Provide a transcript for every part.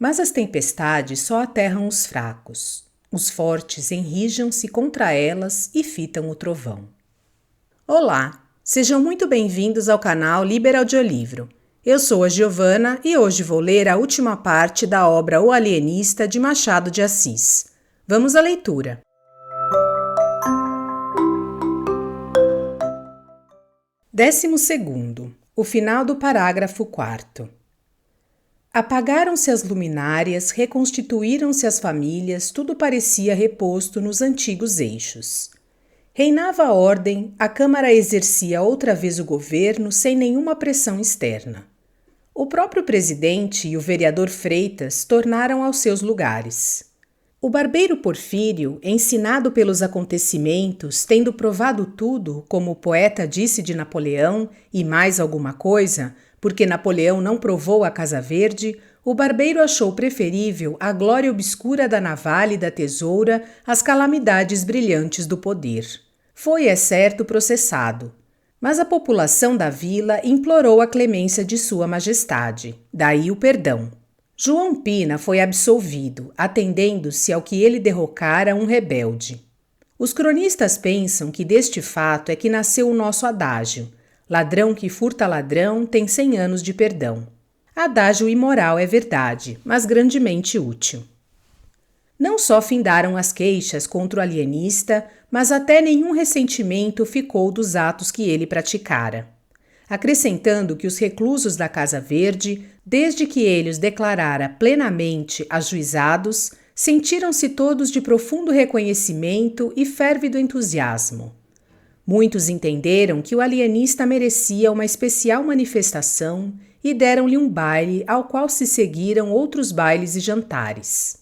Mas as tempestades só aterram os fracos. Os fortes enrijam-se contra elas e fitam o trovão. Olá, sejam muito bem-vindos ao canal Liber Audiolivro. Eu sou a Giovana e hoje vou ler a última parte da obra O Alienista de Machado de Assis. Vamos à leitura. Décimo segundo, o final do parágrafo 4º. Apagaram-se as luminárias, reconstituíram-se as famílias, tudo parecia reposto nos antigos eixos. Reinava a ordem, a Câmara exercia outra vez o governo sem nenhuma pressão externa. O próprio presidente e o vereador Freitas tornaram aos seus lugares. O barbeiro Porfírio, ensinado pelos acontecimentos, tendo provado tudo, como o poeta disse de Napoleão, e mais alguma coisa, porque Napoleão não provou a Casa Verde, o barbeiro achou preferível a glória obscura da navalha e da tesoura às calamidades brilhantes do poder. Foi, é certo, processado. Mas a população da vila implorou a clemência de Sua Majestade, daí o perdão. João Pina foi absolvido, atendendo-se ao que ele derrocara um rebelde. Os cronistas pensam que deste fato é que nasceu o nosso adágio: ladrão que furta ladrão tem 100 anos de perdão. Adágio imoral é verdade, mas grandemente útil. Não só findaram as queixas contra o alienista, mas até nenhum ressentimento ficou dos atos que ele praticara. Acrescentando que os reclusos da Casa Verde, desde que ele os declarara plenamente ajuizados, sentiram-se todos de profundo reconhecimento e férvido entusiasmo. Muitos entenderam que o alienista merecia uma especial manifestação e deram-lhe um baile ao qual se seguiram outros bailes e jantares.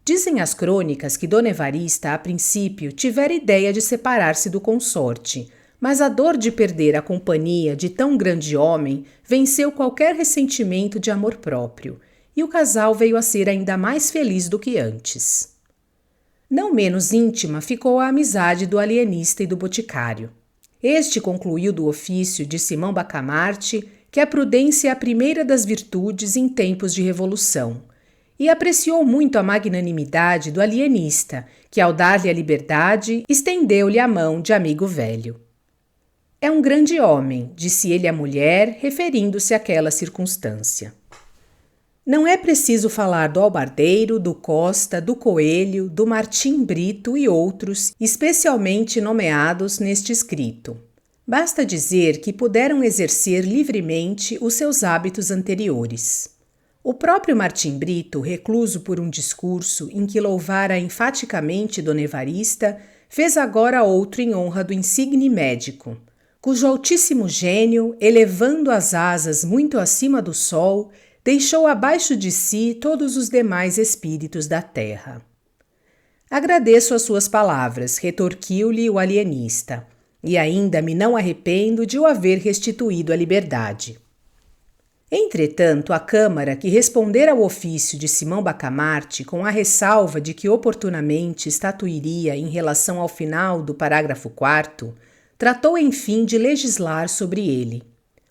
Dizem as crônicas que Dona Evarista, a princípio, tivera ideia de separar-se do consorte, mas a dor de perder a companhia de tão grande homem venceu qualquer ressentimento de amor próprio, e o casal veio a ser ainda mais feliz do que antes. Não menos íntima ficou a amizade do alienista e do boticário. Este concluiu do ofício de Simão Bacamarte que a prudência é a primeira das virtudes em tempos de revolução, e apreciou muito a magnanimidade do alienista, que, ao dar-lhe a liberdade, estendeu-lhe a mão de amigo velho. É um grande homem, disse ele à mulher, referindo-se àquela circunstância. Não é preciso falar do Albardeiro, do Costa, do Coelho, do Martim Brito e outros, especialmente nomeados neste escrito. Basta dizer que puderam exercer livremente os seus hábitos anteriores. O próprio Martim Brito, recluso por um discurso em que louvara enfaticamente Dona Evarista, fez agora outro em honra do insigne médico, cujo altíssimo gênio, elevando as asas muito acima do sol, deixou abaixo de si todos os demais espíritos da terra. Agradeço as suas palavras, retorquiu-lhe o alienista, e ainda me não arrependo de o haver restituído a liberdade. Entretanto, a Câmara, que respondera ao ofício de Simão Bacamarte com a ressalva de que oportunamente estatuiria em relação ao final do parágrafo 4º, tratou enfim de legislar sobre ele.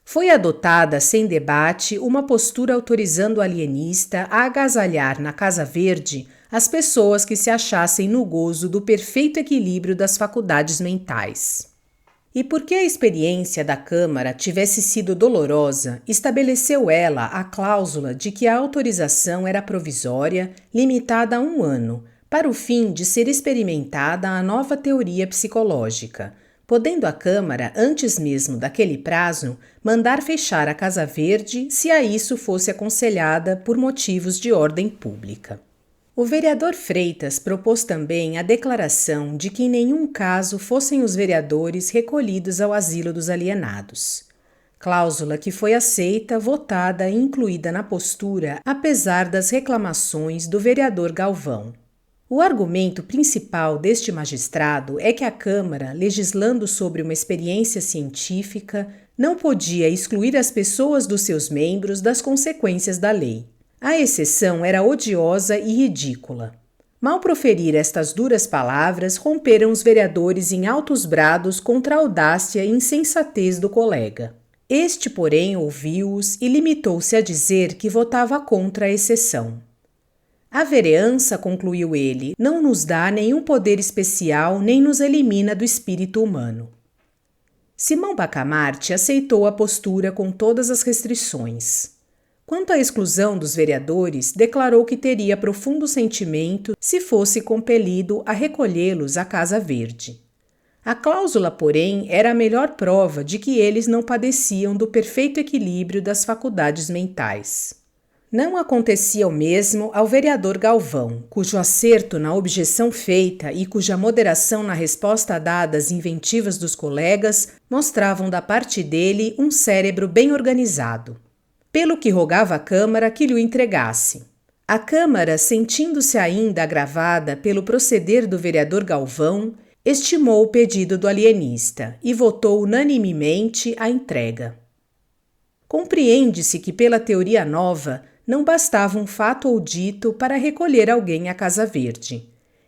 Foi adotada sem debate uma postura autorizando o alienista a agasalhar na Casa Verde as pessoas que se achassem no gozo do perfeito equilíbrio das faculdades mentais. E porque a experiência da Câmara tivesse sido dolorosa, estabeleceu ela a cláusula de que a autorização era provisória, limitada a 1 ano, para o fim de ser experimentada a nova teoria psicológica, podendo a Câmara, antes mesmo daquele prazo, mandar fechar a Casa Verde se a isso fosse aconselhada por motivos de ordem pública. O vereador Freitas propôs também a declaração de que em nenhum caso fossem os vereadores recolhidos ao asilo dos alienados. Cláusula que foi aceita, votada e incluída na postura, apesar das reclamações do vereador Galvão. O argumento principal deste magistrado é que a Câmara, legislando sobre uma experiência científica, não podia excluir as pessoas dos seus membros das consequências da lei. A exceção era odiosa e ridícula. Mal proferir estas duras palavras, romperam os vereadores em altos brados contra a audácia e insensatez do colega. Este, porém, ouviu-os e limitou-se a dizer que votava contra a exceção. A vereança, concluiu ele, não nos dá nenhum poder especial nem nos elimina do espírito humano. Simão Bacamarte aceitou a postura com todas as restrições. Quanto à exclusão dos vereadores, declarou que teria profundo sentimento se fosse compelido a recolhê-los à Casa Verde. A cláusula, porém, era a melhor prova de que eles não padeciam do perfeito equilíbrio das faculdades mentais. Não acontecia o mesmo ao vereador Galvão, cujo acerto na objeção feita e cuja moderação na resposta dada às inventivas dos colegas mostravam da parte dele um cérebro bem organizado. Pelo que rogava à Câmara que lhe o entregasse. A Câmara, sentindo-se ainda agravada pelo proceder do vereador Galvão, estimou o pedido do alienista e votou unanimemente a entrega. Compreende-se que, pela teoria nova, não bastava um fato ou dito para recolher alguém à Casa Verde.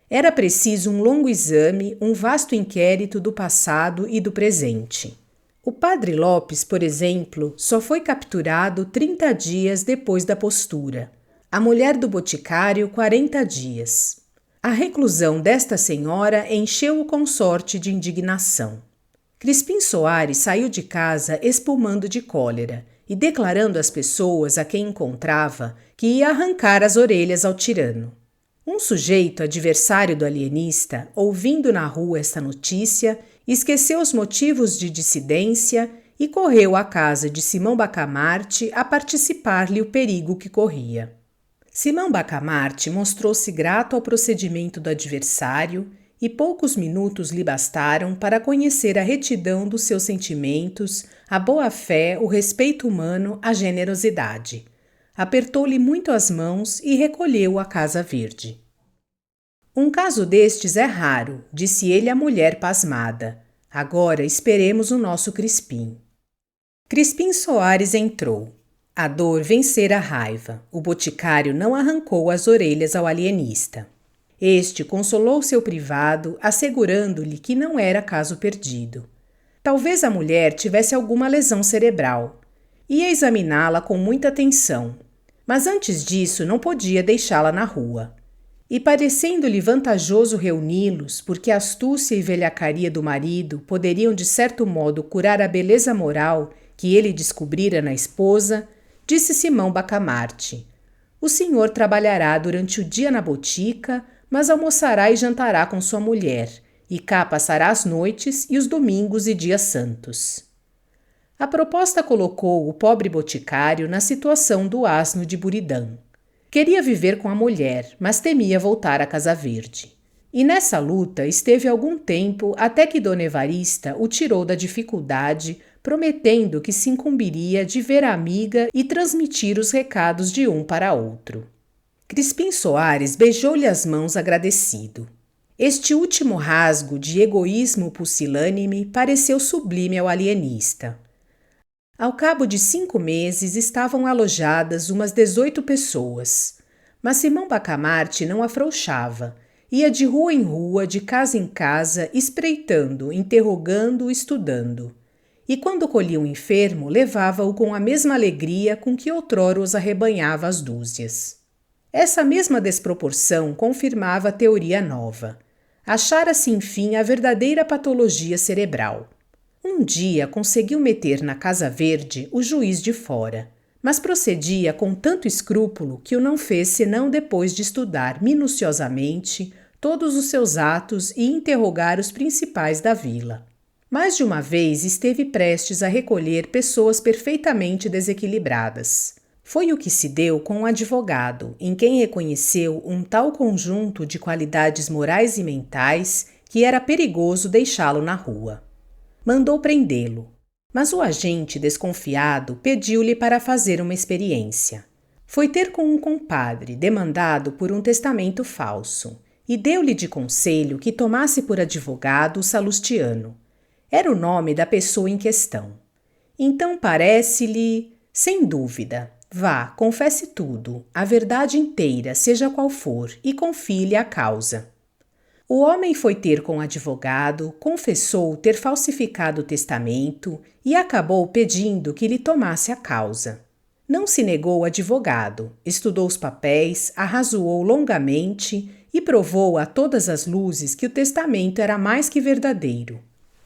Era preciso um longo exame, um vasto inquérito do passado e do presente. O padre Lopes, por exemplo, só foi capturado 30 dias depois da postura. A mulher do boticário, 40 dias. A reclusão desta senhora encheu o consorte de indignação. Crispim Soares saiu de casa espumando de cólera e declarando às pessoas a quem encontrava que ia arrancar as orelhas ao tirano. Um sujeito adversário do alienista, ouvindo na rua esta notícia, esqueceu os motivos de dissidência e correu à casa de Simão Bacamarte a participar-lhe o perigo que corria. Simão Bacamarte mostrou-se grato ao procedimento do adversário e poucos minutos lhe bastaram para conhecer a retidão dos seus sentimentos, a boa-fé, o respeito humano, a generosidade. Apertou-lhe muito as mãos e recolheu-o à Casa Verde. Um caso destes é raro, disse ele à mulher pasmada. Agora esperemos o nosso Crispim. Crispim Soares entrou. A dor vencera a raiva. O boticário não arrancou as orelhas ao alienista. Este consolou seu privado, assegurando-lhe que não era caso perdido. Talvez a mulher tivesse alguma lesão cerebral. Ia examiná-la com muita atenção, mas antes disso não podia deixá-la na rua. E parecendo-lhe vantajoso reuni-los, porque a astúcia e velhacaria do marido poderiam de certo modo curar a beleza moral que ele descobrira na esposa, disse Simão Bacamarte: o senhor trabalhará durante o dia na botica, mas almoçará e jantará com sua mulher, e cá passará as noites e os domingos e dias santos. A proposta colocou o pobre boticário na situação do asno de Buridã. Queria viver com a mulher, mas temia voltar à Casa Verde. E nessa luta esteve algum tempo até que Dona Evarista o tirou da dificuldade, prometendo que se incumbiria de ver a amiga e transmitir os recados de um para outro. Crispim Soares beijou-lhe as mãos agradecido. Este último rasgo de egoísmo pusilânime pareceu sublime ao alienista. Ao cabo de 5 meses estavam alojadas umas 18 pessoas, mas Simão Bacamarte não afrouxava, ia de rua em rua, de casa em casa, espreitando, interrogando, estudando. E quando colhia um enfermo, levava-o com a mesma alegria com que outrora os arrebanhava às dúzias. Essa mesma desproporção confirmava a teoria nova. Achara-se, enfim, a verdadeira patologia cerebral. Um dia conseguiu meter na Casa Verde o juiz de fora, mas procedia com tanto escrúpulo que o não fez senão depois de estudar minuciosamente todos os seus atos e interrogar os principais da vila. Mais de uma vez esteve prestes a recolher pessoas perfeitamente desequilibradas. Foi o que se deu com um advogado, em quem reconheceu um tal conjunto de qualidades morais e mentais que era perigoso deixá-lo na rua. Mandou prendê-lo, mas o agente, desconfiado, pediu-lhe para fazer uma experiência. Foi ter com um compadre, demandado por um testamento falso, e deu-lhe de conselho que tomasse por advogado o Salustiano. Era o nome da pessoa em questão. Então parece-lhe, sem dúvida, vá, confesse tudo, a verdade inteira, seja qual for, e confie-lhe a causa. O homem foi ter com o advogado, confessou ter falsificado o testamento e acabou pedindo que lhe tomasse a causa. Não se negou advogado, estudou os papéis, arrazoou longamente e provou a todas as luzes que o testamento era mais que verdadeiro.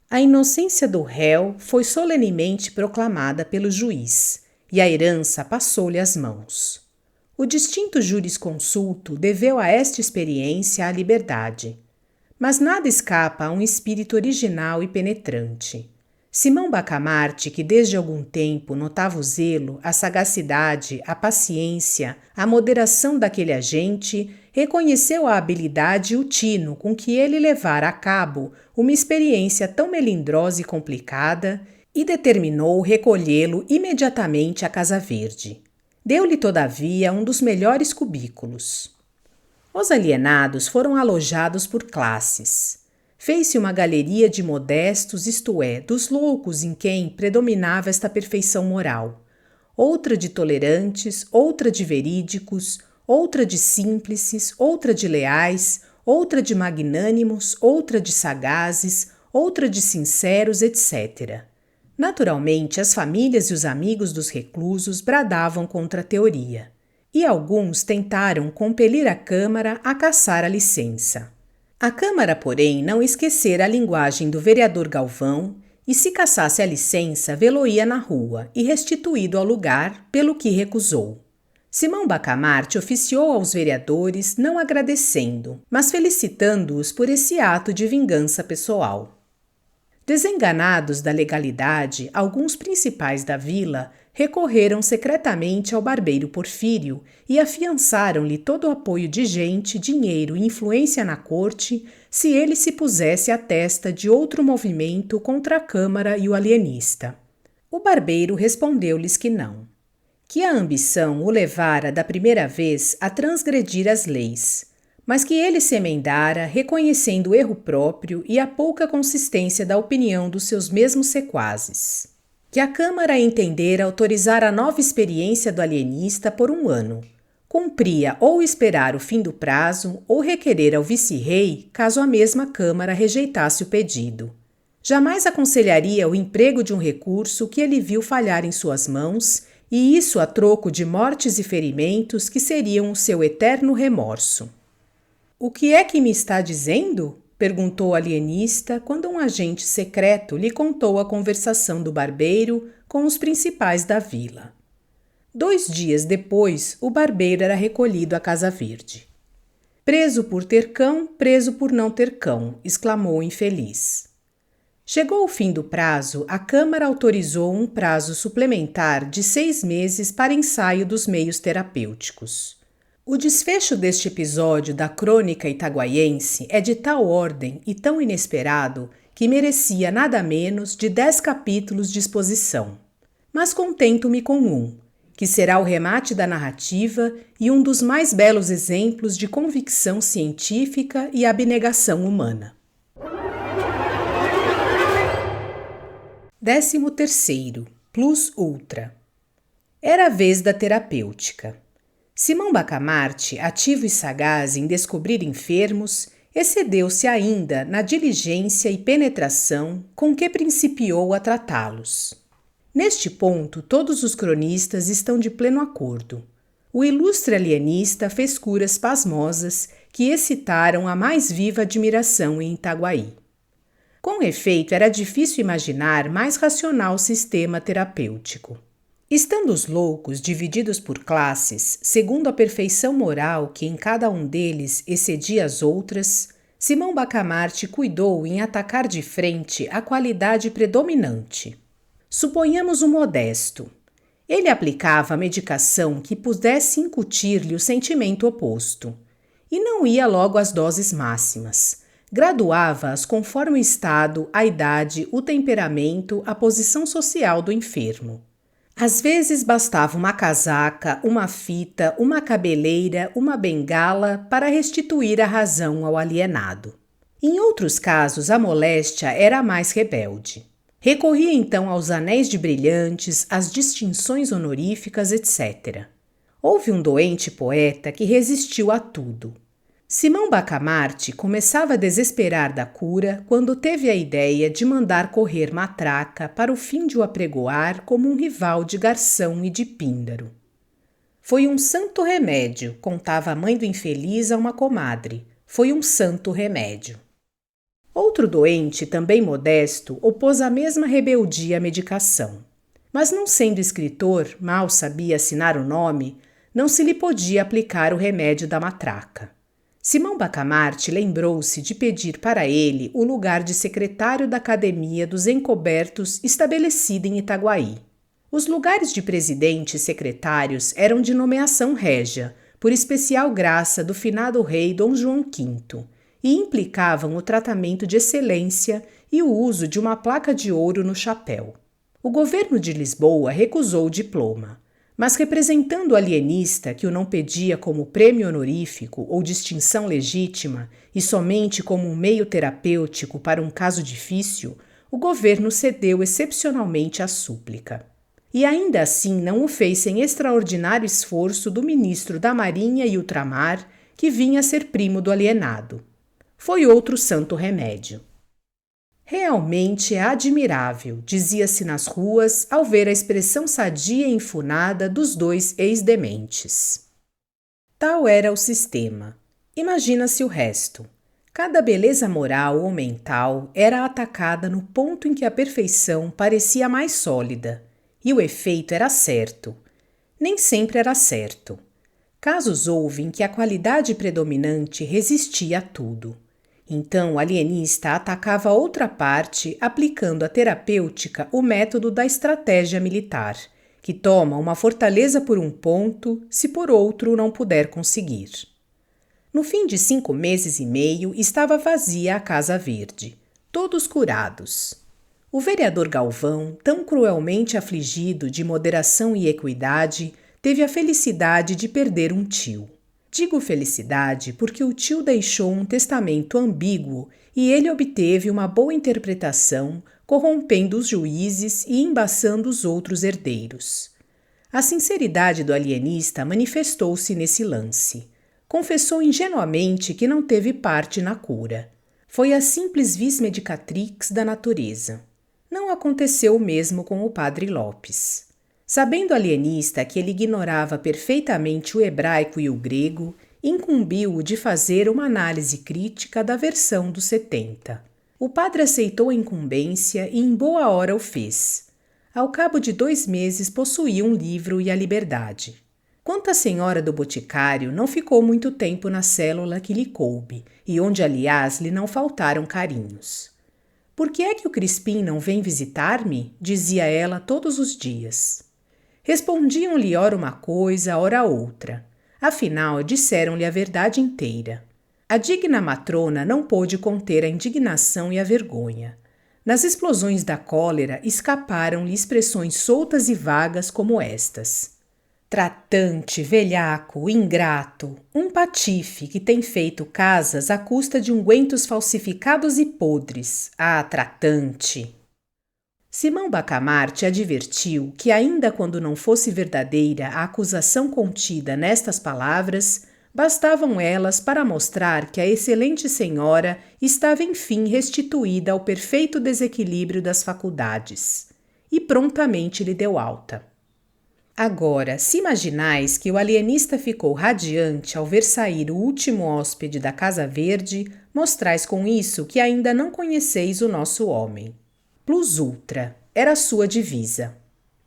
A inocência do réu foi solenemente proclamada pelo juiz, e a herança passou-lhe às mãos. O distinto jurisconsulto deveu a esta experiência a liberdade. Mas nada escapa a um espírito original e penetrante. Simão Bacamarte, que desde algum tempo notava o zelo, a sagacidade, a paciência, a moderação daquele agente, reconheceu a habilidade e o tino com que ele levara a cabo uma experiência tão melindrosa e complicada e determinou recolhê-lo imediatamente à Casa Verde. Deu-lhe, todavia, um dos melhores cubículos. Os alienados foram alojados por classes. Fez-se uma galeria de modestos, isto é, dos loucos em quem predominava esta perfeição moral. Outra de tolerantes, outra de verídicos, outra de símplices, outra de leais, outra de magnânimos, outra de sagazes, outra de sinceros, etc. Naturalmente, as famílias e os amigos dos reclusos bradavam contra a teoria, e alguns tentaram compelir a Câmara a cassar a licença. A Câmara, porém, não esquecera a linguagem do vereador Galvão e, se cassasse a licença, vê-lo-ia na rua e restituído ao lugar, pelo que recusou. Simão Bacamarte oficiou aos vereadores não agradecendo, mas felicitando-os por esse ato de vingança pessoal. Desenganados da legalidade, alguns principais da vila recorreram secretamente ao barbeiro Porfírio e afiançaram-lhe todo o apoio de gente, dinheiro e influência na corte se ele se pusesse à testa de outro movimento contra a Câmara e o alienista. O barbeiro respondeu-lhes que não, que a ambição o levara da primeira vez a transgredir as leis, mas que ele se emendara reconhecendo o erro próprio e a pouca consistência da opinião dos seus mesmos sequazes. Que a Câmara entendera autorizar a nova experiência do alienista por 1 ano. Cumpria ou esperar o fim do prazo ou requerer ao vice-rei caso a mesma Câmara rejeitasse o pedido. Jamais aconselharia o emprego de um recurso que ele viu falhar em suas mãos, e isso a troco de mortes e ferimentos que seriam o seu eterno remorso. "O que é que me está dizendo?" perguntou o alienista quando um agente secreto lhe contou a conversação do barbeiro com os principais da vila. 2 dias depois, o barbeiro era recolhido à Casa Verde. "Preso por ter cão, preso por não ter cão", exclamou o infeliz. Chegou o fim do prazo, a Câmara autorizou um prazo suplementar de 6 meses para ensaio dos meios terapêuticos. O desfecho deste episódio da crônica itaguaiense é de tal ordem e tão inesperado que merecia nada menos de 10 capítulos de exposição. Mas contento-me com um, que será o remate da narrativa e um dos mais belos exemplos de convicção científica e abnegação humana. 13º, Plus Ultra. Era a vez da terapêutica. Simão Bacamarte, ativo e sagaz em descobrir enfermos, excedeu-se ainda na diligência e penetração com que principiou a tratá-los. Neste ponto, todos os cronistas estão de pleno acordo. O ilustre alienista fez curas pasmosas que excitaram a mais viva admiração em Itaguaí. Com efeito, era difícil imaginar mais racional sistema terapêutico. Estando os loucos divididos por classes, segundo a perfeição moral que em cada um deles excedia as outras, Simão Bacamarte cuidou em atacar de frente a qualidade predominante. Suponhamos o modesto. Ele aplicava a medicação que pudesse incutir-lhe o sentimento oposto, e não ia logo às doses máximas. Graduava-as conforme o estado, a idade, o temperamento, a posição social do enfermo. Às vezes bastava uma casaca, uma fita, uma cabeleira, uma bengala para restituir a razão ao alienado. Em outros casos, a moléstia era a mais rebelde. Recorria então aos anéis de brilhantes, às distinções honoríficas, etc. Houve um doente poeta que resistiu a tudo. Simão Bacamarte começava a desesperar da cura quando teve a ideia de mandar correr Matraca para o fim de o apregoar como um rival de Garção e de Píndaro. Foi um santo remédio, contava a mãe do infeliz a uma comadre. Foi um santo remédio. Outro doente, também modesto, opôs a mesma rebeldia à medicação. Mas não sendo escritor, mal sabia assinar o nome, não se lhe podia aplicar o remédio da matraca. Simão Bacamarte lembrou-se de pedir para ele o lugar de secretário da Academia dos Encobertos estabelecida em Itaguaí. Os lugares de presidente e secretários eram de nomeação régia, por especial graça do finado rei Dom João V, e implicavam o tratamento de excelência e o uso de uma placa de ouro no chapéu. O governo de Lisboa recusou o diploma, mas representando o alienista que o não pedia como prêmio honorífico ou distinção legítima e somente como um meio terapêutico para um caso difícil, o governo cedeu excepcionalmente à súplica. E ainda assim não o fez sem extraordinário esforço do ministro da Marinha e Ultramar, que vinha a ser primo do alienado. Foi outro santo remédio. Realmente é admirável, dizia-se nas ruas ao ver a expressão sadia e enfunada dos dois ex-dementes. Tal era o sistema. Imagina-se o resto. Cada beleza moral ou mental era atacada no ponto em que a perfeição parecia mais sólida, e o efeito era certo. Nem sempre era certo. Casos houve em que a qualidade predominante resistia a tudo. Então o alienista atacava a outra parte aplicando a terapêutica o método da estratégia militar, que toma uma fortaleza por um ponto se por outro não puder conseguir. No fim de 5 meses e meio estava vazia a Casa Verde, todos curados. O vereador Galvão, tão cruelmente afligido de moderação e equidade, teve a felicidade de perder um tio. Digo felicidade porque o tio deixou um testamento ambíguo e ele obteve uma boa interpretação, corrompendo os juízes e embaçando os outros herdeiros. A sinceridade do alienista manifestou-se nesse lance. Confessou ingenuamente que não teve parte na cura. Foi a simples vis medicatrix da natureza. Não aconteceu o mesmo com o padre Lopes. Sabendo o alienista que ele ignorava perfeitamente o hebraico e o grego, incumbiu-o de fazer uma análise crítica da versão dos 70. O padre aceitou a incumbência e em boa hora o fez. Ao cabo de 2 meses possuía um livro e a liberdade. Quanto à senhora do boticário, não ficou muito tempo na célula que lhe coube, e onde, aliás, lhe não faltaram carinhos. Por que é que o Crispim não vem visitar-me? Dizia ela todos os dias. Respondiam-lhe ora uma coisa, ora outra. Afinal, disseram-lhe a verdade inteira. A digna matrona não pôde conter a indignação e a vergonha. Nas explosões da cólera escaparam-lhe expressões soltas e vagas como estas. Tratante, velhaco, ingrato, um patife que tem feito casas à custa de ungüentos falsificados e podres. Ah, tratante! Simão Bacamarte advertiu que, ainda quando não fosse verdadeira a acusação contida nestas palavras, bastavam elas para mostrar que a excelente senhora estava enfim restituída ao perfeito desequilíbrio das faculdades, e prontamente lhe deu alta. Agora, se imaginais que o alienista ficou radiante ao ver sair o último hóspede da Casa Verde, mostrais com isso que ainda não conheceis o nosso homem. Plus ultra era a sua divisa.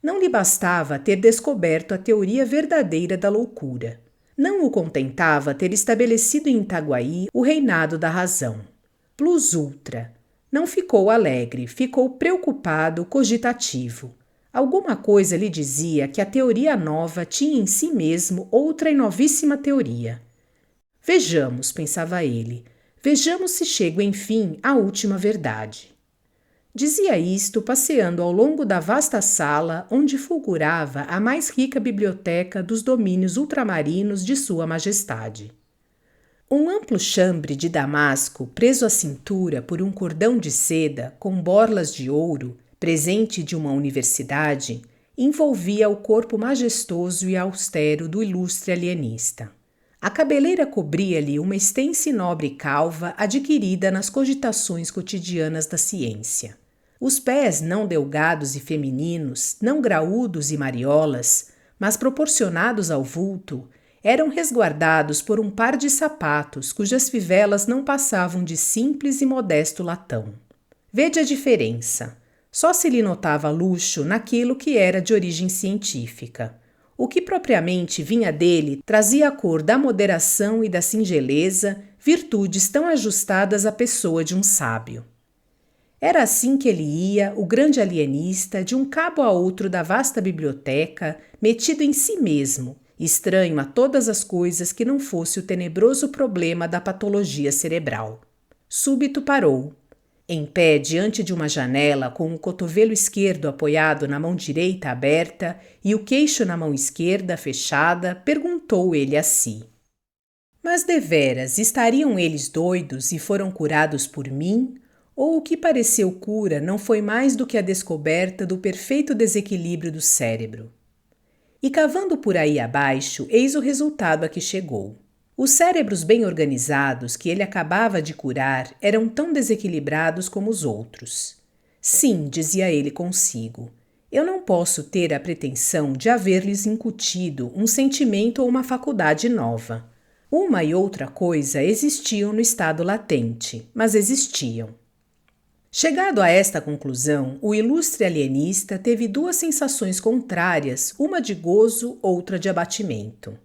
Não lhe bastava ter descoberto a teoria verdadeira da loucura. Não o contentava ter estabelecido em Itaguaí o reinado da razão. Plus ultra. Não ficou alegre, ficou preocupado, cogitativo. Alguma coisa lhe dizia que a teoria nova tinha em si mesmo outra e novíssima teoria. Vejamos, pensava ele, vejamos se chego enfim à última verdade. Dizia isto passeando ao longo da vasta sala onde fulgurava a mais rica biblioteca dos domínios ultramarinos de Sua Majestade. Um amplo chambre de damasco preso à cintura por um cordão de seda com borlas de ouro, presente de uma universidade, envolvia o corpo majestoso e austero do ilustre alienista. A cabeleira cobria-lhe uma extensa e nobre calva adquirida nas cogitações cotidianas da ciência. Os pés, não delgados e femininos, não graúdos e mariolas, mas proporcionados ao vulto, eram resguardados por um par de sapatos cujas fivelas não passavam de simples e modesto latão. Vede a diferença. Só se lhe notava luxo naquilo que era de origem científica. O que propriamente vinha dele trazia a cor da moderação e da singeleza, virtudes tão ajustadas à pessoa de um sábio. Era assim que ele ia, o grande alienista, de um cabo a outro da vasta biblioteca, metido em si mesmo, estranho a todas as coisas que não fosse o tenebroso problema da patologia cerebral. Súbito parou. Em pé diante de uma janela, com o cotovelo esquerdo apoiado na mão direita aberta e o queixo na mão esquerda fechada, perguntou ele a si: Mas deveras estariam eles doidos e foram curados por mim? Ou o que pareceu cura não foi mais do que a descoberta do perfeito desequilíbrio do cérebro? E cavando por aí abaixo, eis o resultado a que chegou. Os cérebros bem organizados que ele acabava de curar eram tão desequilibrados como os outros. Sim, dizia ele consigo, eu não posso ter a pretensão de haver-lhes incutido um sentimento ou uma faculdade nova. Uma e outra coisa existiam no estado latente, mas existiam. Chegado a esta conclusão, o ilustre alienista teve duas sensações contrárias, uma de gozo, outra de abatimento.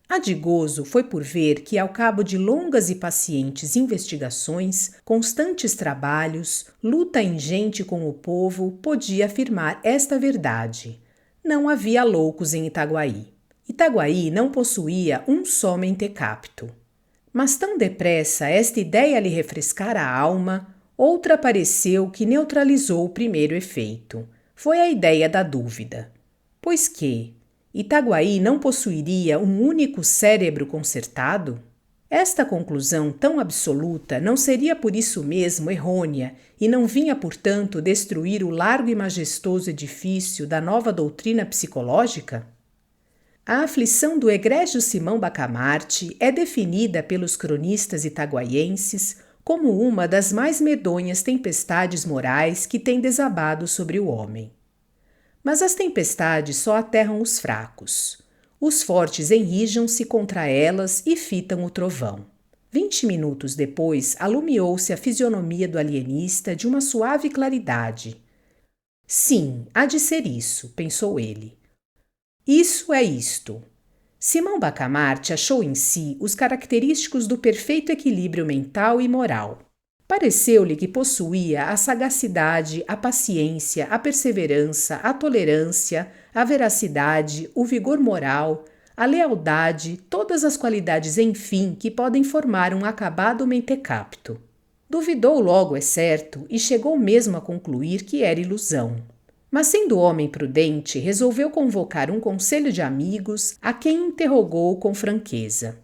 A de gozo foi por ver que, ao cabo de longas e pacientes investigações, constantes trabalhos, luta ingente com o povo, podia afirmar esta verdade: não havia loucos em Itaguaí. Itaguaí não possuía um só mentecapto. Mas tão depressa esta ideia lhe refrescara a alma, outra apareceu que neutralizou o primeiro efeito. Foi a ideia da dúvida. Pois que Itaguaí não possuiria um único cérebro consertado? Esta conclusão tão absoluta não seria por isso mesmo errônea e não vinha, portanto, destruir o largo e majestoso edifício da nova doutrina psicológica? A aflição do egrégio Simão Bacamarte é definida pelos cronistas itaguaienses como uma das mais medonhas tempestades morais que tem desabado sobre o homem. Mas as tempestades só aterram os fracos. Os fortes enrijam-se contra elas e fitam o trovão. 20 minutos depois, alumiou-se a fisionomia do alienista de uma suave claridade. Sim, há de ser isso, pensou ele. Isso é isto. Simão Bacamarte achou em si os característicos do perfeito equilíbrio mental e moral. Pareceu-lhe que possuía a sagacidade, a paciência, a perseverança, a tolerância, a veracidade, o vigor moral, a lealdade, todas as qualidades, enfim, que podem formar um acabado mentecapto. Duvidou logo, é certo, e chegou mesmo a concluir que era ilusão. Mas, sendo homem prudente, resolveu convocar um conselho de amigos, a quem interrogou com franqueza.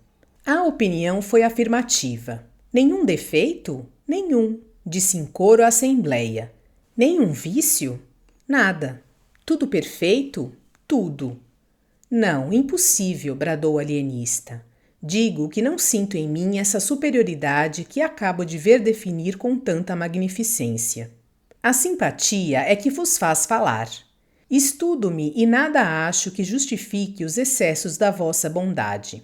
A opinião foi afirmativa. Nenhum defeito? Nenhum, disse em coro a assembleia. Nenhum vício? Nada. Tudo perfeito? Tudo. Não, impossível, bradou o alienista. Digo que não sinto em mim essa superioridade que acabo de ver definir com tanta magnificência. A simpatia é que vos faz falar. Estudo-me e nada acho que justifique os excessos da vossa bondade.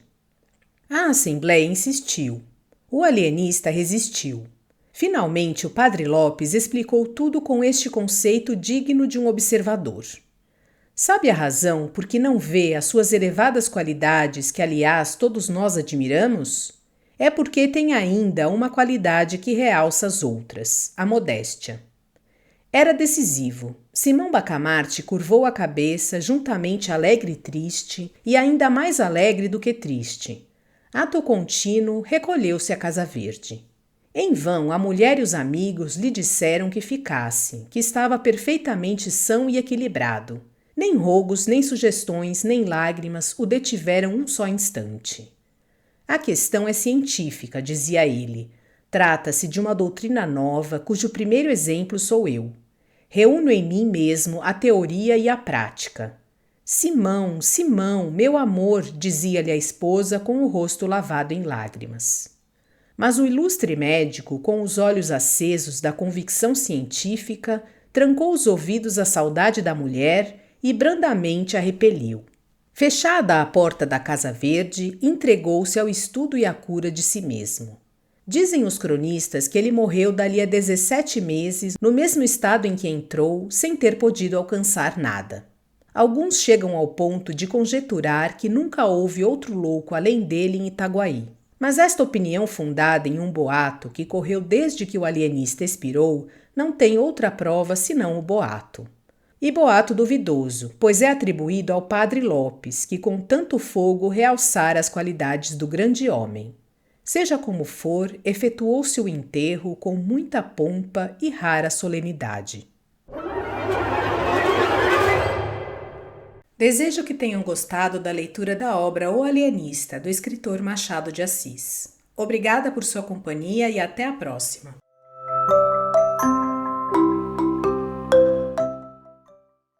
A assembleia insistiu. O alienista resistiu. Finalmente, o padre Lopes explicou tudo com este conceito digno de um observador. Sabe a razão por que não vê as suas elevadas qualidades que, aliás, todos nós admiramos? É porque tem ainda uma qualidade que realça as outras, a modéstia. Era decisivo. Simão Bacamarte curvou a cabeça, juntamente alegre e triste, e ainda mais alegre do que triste. Ato contínuo, recolheu-se à Casa Verde. Em vão, a mulher e os amigos lhe disseram que ficasse, que estava perfeitamente são e equilibrado. Nem rogos, nem sugestões, nem lágrimas o detiveram um só instante. A questão é científica, dizia ele. Trata-se de uma doutrina nova, cujo primeiro exemplo sou eu. Reúno em mim mesmo a teoria e a prática. Simão, Simão, meu amor, dizia-lhe a esposa com o rosto lavado em lágrimas. Mas o ilustre médico, com os olhos acesos da convicção científica, trancou os ouvidos à saudade da mulher e brandamente a repeliu. Fechada a porta da Casa Verde, entregou-se ao estudo e à cura de si mesmo. Dizem os cronistas que ele morreu dali a 17 meses, no mesmo estado em que entrou, sem ter podido alcançar nada. Alguns chegam ao ponto de conjecturar que nunca houve outro louco além dele em Itaguaí. Mas esta opinião fundada em um boato que correu desde que o alienista expirou não tem outra prova senão o boato. E boato duvidoso, pois é atribuído ao padre Lopes, que com tanto fogo realçara as qualidades do grande homem. Seja como for, efetuou-se o enterro com muita pompa e rara solenidade. Desejo que tenham gostado da leitura da obra O Alienista, do escritor Machado de Assis. Obrigada por sua companhia e até a próxima.